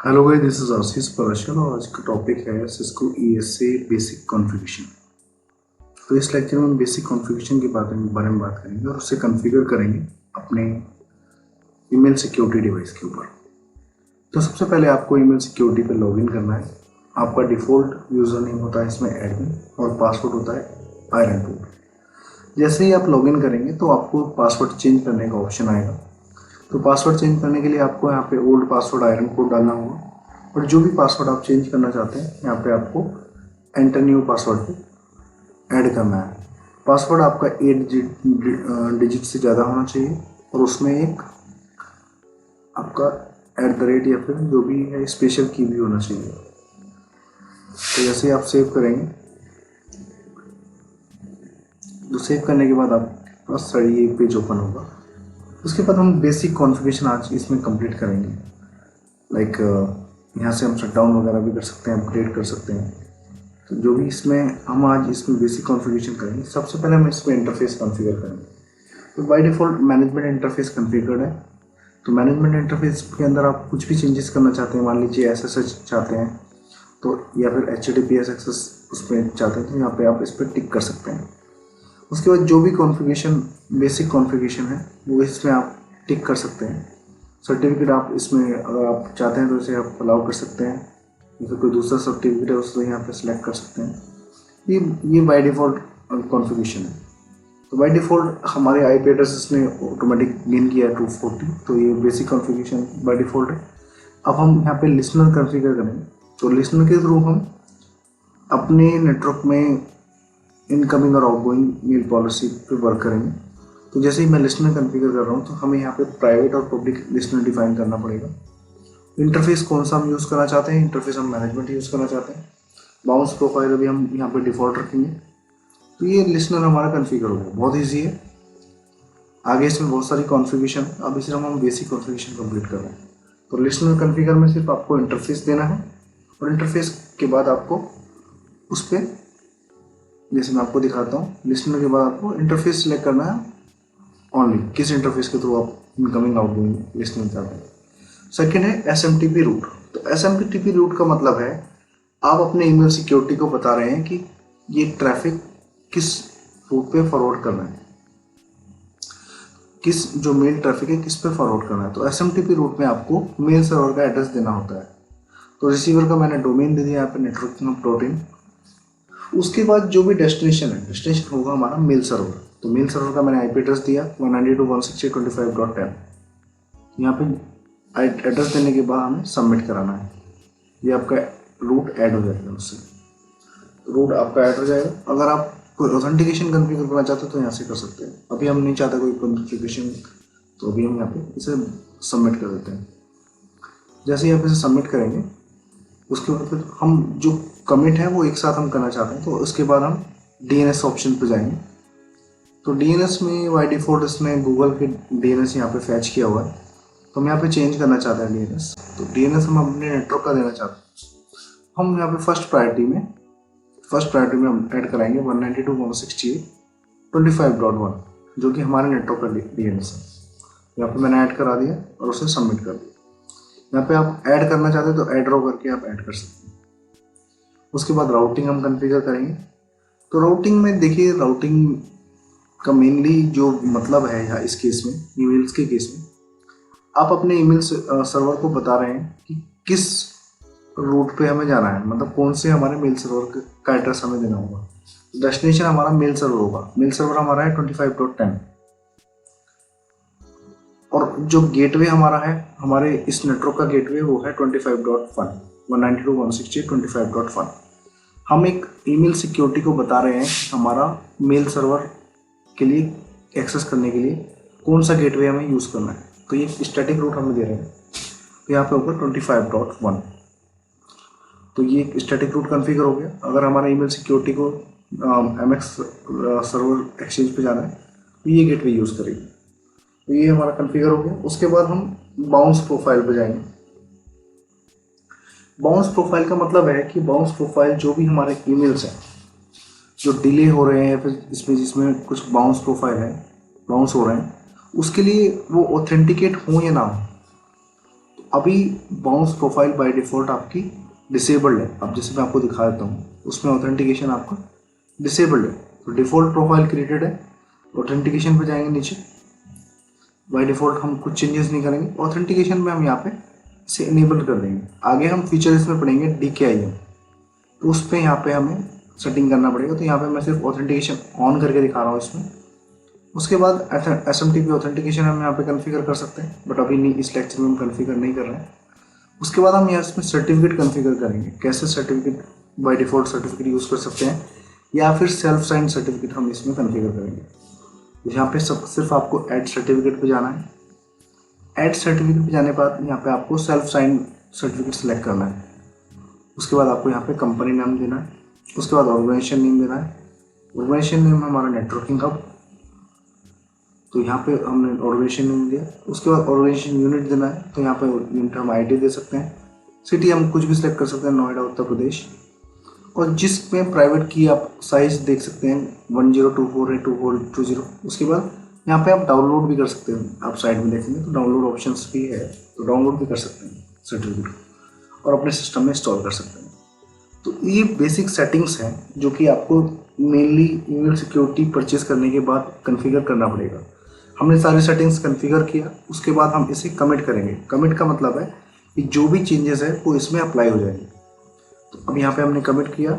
Hello guys, this is आशीष पराशर और आज का टॉपिक है सिस्को ईएसए बेसिक कॉन्फ़िगरेशन। तो इस लेक्चर में हम बेसिक कॉन्फ़िगरेशन के बारे में बात करेंगे और उससे कॉन्फ़िगर करेंगे अपने ईमेल सिक्योरिटी डिवाइस के ऊपर। तो सबसे पहले आपको ईमेल सिक्योरिटी पे लॉगिन करना है। आपका डिफ़ॉल्ट यूज़र नेम होता है इसमें एडमिन और पासवर्ड होता है आयरन रूट। जैसे ही आप लॉगिन करेंगे तो आपको पासवर्ड चेंज करने का ऑप्शन आएगा। तो पासवर्ड चेंज करने के लिए आपको यहाँ पे ओल्ड पासवर्ड आयरन कोड डालना होगा और जो भी पासवर्ड आप चेंज करना चाहते हैं यहाँ पे आपको एंटर न्यू पासवर्ड पे ऐड करना है। पासवर्ड आपका 8 डिजिट से ज़्यादा होना चाहिए और उसमें एक आपका @ या फिर जो भी है स्पेशल की भी होना चाहिए। तो जैसे आप सेव करेंगे तो सेव करने के बाद आपके पास ये पेज ओपन होगा। उसके बाद हम बेसिक कॉन्फ़िगरेशन आज इसमें कंप्लीट करेंगे। लाइक यहाँ से हम शटडाउन वगैरह भी कर सकते हैं, अपग्रेड कर सकते हैं। तो जो भी इसमें हम आज इसमें बेसिक कॉन्फ़िगरेशन करेंगे, सबसे पहले हम इसमें इंटरफेस कॉन्फ़िगर करेंगे। तो by default management interface configured है। तो मैनेजमेंट इंटरफेस के अंदर आप कुछ भी चेंजेस करना चाहते हैं, मान लीजिए SSH चाहते हैं तो या फिर HTTPS एक्सेस उसमें चाहते हैं तो यहाँ पे आप इस पर टिक कर सकते हैं। उसके बाद जो भी कॉन्फ़िगरेशन बेसिक कॉन्फ़िगरेशन है वो इसमें आप टिक कर सकते हैं। सर्टिफिकेट आप इसमें अगर आप चाहते हैं तो इसे आप अलाउ कर सकते हैं या फिर कोई दूसरा सर्टिफिकेट है उसको यहाँ पे सिलेक्ट कर सकते हैं। ये बाय डिफ़ॉल्ट कॉन्फ़िगरेशन है। तो बाय डिफ़ॉल्ट हमारे IP एड्रेस इसने ऑटोमेटिक गेन किया है 240। तो ये बेसिक कॉन्फ़िगरेशन बाय डिफ़ॉल्ट है। अब हम यहाँ पे लिसनर कॉन्फ़िगर करेंगे। तो लिसनर के थ्रू हम अपने नेटवर्क में इनकमिंग और आउटगोइंग मेल पॉलिसी पे वर्क करेंगे। तो जैसे ही मैं लिसनर कॉन्फ़िगर कर रहा हूँ तो हमें यहाँ पे प्राइवेट और पब्लिक लिसनर डिफाइन करना पड़ेगा। इंटरफेस कौन सा हम यूज़ करना चाहते हैं, इंटरफेस हम मैनेजमेंट यूज़ करना चाहते हैं। बाउंस प्रोफाइल अभी हम यहाँ पे डिफ़ॉल्ट रखेंगे। तो ये लिसनर हमारा कॉन्फ़िगर हो गया, बहुत ईजी है। आगे इसमें बहुत सारी कॉन्फ़िगरेशन, अब इसे हम बेसिक कॉन्फ़िगरेशन कंप्लीट कर रहे हैं। तो लिसनर कॉन्फ़िगर में सिर्फ आपको इंटरफेस देना है और इंटरफेस के बाद आपको उस पर, जैसे मैं आपको दिखाता हूँ, लिसनर के बाद आपको इंटरफेस सेलेक्ट करना है ओनली, किस इंटरफेस के थ्रू आप इनकमिंग आउटगोइंग लिसनिंग चाहते हैं। सेकेंड है SMTP रूट। तो SMTP रूट का मतलब है आप अपने ईमेल सिक्योरिटी को बता रहे हैं कि ये ट्रैफिक किस रूट पे फॉरवर्ड करना है, किस जो मेल ट्रैफिक है किस पे फॉरवर्ड करना है। तो SMTP रूट में आपको मेल सर्वर का एड्रेस देना होता है। तो रिसीवर का मैंने डोमेन दे दिया यहाँ पे networking.in। उसके बाद जो भी डेस्टिनेशन है, डेस्टिनेशन होगा हमारा मेल सर्वर। तो मेल सर्वर का मैंने IP एड्रेस दिया 192.168.25.10। यहाँ पे एड्रेस देने के बाद हमें सबमिट कराना है। ये आपका रूट ऐड हो जाएगा, उससे रूट आपका ऐड हो जाएगा। अगर आप कोई ऑथेंटिकेशन कॉन्फ़िगर करना चाहते हो तो यहाँ से कर सकते हैं। अभी हम नहीं चाहते कोई कॉन्फ़िगरेशन, तो अभी हम यहाँ पे इसे सबमिट कर देते हैं। जैसे ही आप इसे सबमिट करेंगे उसके बाद फिर हम जो कमिट है वो एक साथ हम करना चाहते हैं। तो उसके बाद हम DNS ऑप्शन पर जाएंगे। तो DNS में बाय डिफ़ॉल्ट इसने गूगल के DNS यहाँ पे फैच किया हुआ है। तो हम यहाँ पे चेंज करना चाहते हैं DNS। तो DNS हम अपने नेटवर्क का देना चाहते हैं। हम यहाँ पे फर्स्ट प्रायोरिटी में हम ऐड कराएंगे 192.168.25.1 जो कि हमारे नेटवर्क का DNS है। यहाँ पे मैंने ऐड करा दिया और उसे सबमिट कर दिया। यहाँ पे आप ऐड करना चाहते हैं तो ऐड रो करके आप ऐड कर सकते हैं। उसके बाद राउटिंग हम कॉन्फ़िगर करेंगे। तो राउटिंग में देखिए, राउटिंग का मेनली जो मतलब है यहाँ इस केस में, ईमेल्स के केस में, आप अपने ईमेल सर्वर को बता रहे हैं कि किस रूट पे हमें जाना है, मतलब कौन से हमारे मेल सर्वर का एड्रेस हमें देना होगा। डेस्टिनेशन हमारा मेल सर्वर होगा। मेल सर्वर हमारा है 25.10 और जो गेटवे हमारा है, हमारे इस नेटवर्क का गेटवे वो है 25.1 192.168.25.1। हम एक ईमेल सिक्योरिटी को बता रहे हैं हमारा मेल सर्वर के लिए एक्सेस करने के लिए कौन सा गेटवे हमें यूज़ करना है। तो ये स्टैटिक रूट हमें दे रहे हैं, तो यहाँ पे होगा 25.1। तो ये एक स्टैटिक रूट कॉन्फ़िगर हो गया। अगर हमारा ईमेल सिक्योरिटी को MX सर्वर एक्सचेंज पे जाना है तो ये गेटवे यूज़ करेगी। तो ये हमारा कॉन्फ़िगर हो गया। उसके बाद हम बाउंस प्रोफाइल पे जाएंगे। बाउंस प्रोफाइल का मतलब है कि बाउंस प्रोफाइल जो भी हमारे ईमेल्स हैं जो डिले हो रहे हैं, फिर इसमें जिसमें कुछ बाउंस प्रोफाइल है, बाउंस हो रहे हैं, उसके लिए वो ऑथेंटिकेट हो या ना हो, अभी बाउंस प्रोफाइल बाय डिफ़ॉल्ट आपकी डिसेबल्ड है। अब जैसे मैं आपको दिखा देता हूँ, उसमें ऑथेंटिकेशन आपका डिसेबल्ड है। तो डिफ़ॉल्ट प्रोफाइल क्रिएटेड है, ऑथेंटिकेशन पे जाएंगे नीचे, बाय डिफ़ॉल्ट हम कुछ चेंजेस नहीं करेंगे, ऑथेंटिकेशन में हम यहाँ पे इसे इनेबल कर देंगे। आगे हम फीचर इसमें पढ़ेंगे DKIM, तो उस पर यहाँ पे हमें सेटिंग करना पड़ेगा। तो यहाँ पे मैं सिर्फ ऑथेंटिकेशन ऑन करके दिखा रहा हूँ इसमें। उसके बाद SMTP ऑथेंटिकेशन हम यहाँ पे कॉन्फ़िगर कर सकते हैं, बट अभी नहीं, इस लेक्चर में हम कॉन्फ़िगर नहीं कर रहे हैं। उसके बाद हम यहाँ इसमें सर्टिफिकेट कॉन्फ़िगर करेंगे। कैसे certificate, by default certificate use कर सकते हैं या फिर सेल्फ साइन सर्टिफिकेट हम इसमें कॉन्फ़िगर करेंगे। यहाँ पे सब सिर्फ आपको ऐड सर्टिफिकेट पे जाना है। ऐड सर्टिफिकेट पे जाने के बाद यहाँ पे आपको सेल्फ साइन सर्टिफिकेट सेलेक्ट करना है। उसके बाद आपको यहाँ पे कंपनी नाम देना है। उसके बाद ऑर्गेनाइजेशन नेम देना है। ऑर्गेनाइजेशन नेम हमारा नेटवर्किंग हब, तो यहाँ पे हमने ऑर्गेनाइजेशन नेम दिया। उसके बाद ऑर्गेनाइजेशन यूनिट देना है, तो यहाँ पे यूनिट हम IT दे सकते हैं। सिटी हम कुछ भी सिलेक्ट कर सकते हैं, नोएडा उत्तर प्रदेश। और जिसमें प्राइवेट की आप साइज देख सकते हैं 1024 है 2420। उसके बाद यहाँ पे आप डाउनलोड भी कर सकते हैं। आप साइड में देखेंगे तो डाउनलोड ऑप्शंस भी है, तो डाउनलोड भी कर सकते हैं सर्टिफिकेट और अपने सिस्टम में इंस्टॉल कर सकते हैं। तो ये बेसिक सेटिंग्स हैं जो कि आपको मेनली ईमेल सिक्योरिटी परचेज करने के बाद कॉन्फ़िगर करना पड़ेगा। हमने सारी सेटिंग्स कॉन्फ़िगर किया, उसके बाद हम इसे कमिट करेंगे। कमिट का मतलब है कि जो भी चेंजेस है वो इसमें अप्लाई हो जाएंगे। तो अब यहाँ पे हमने कमिट किया,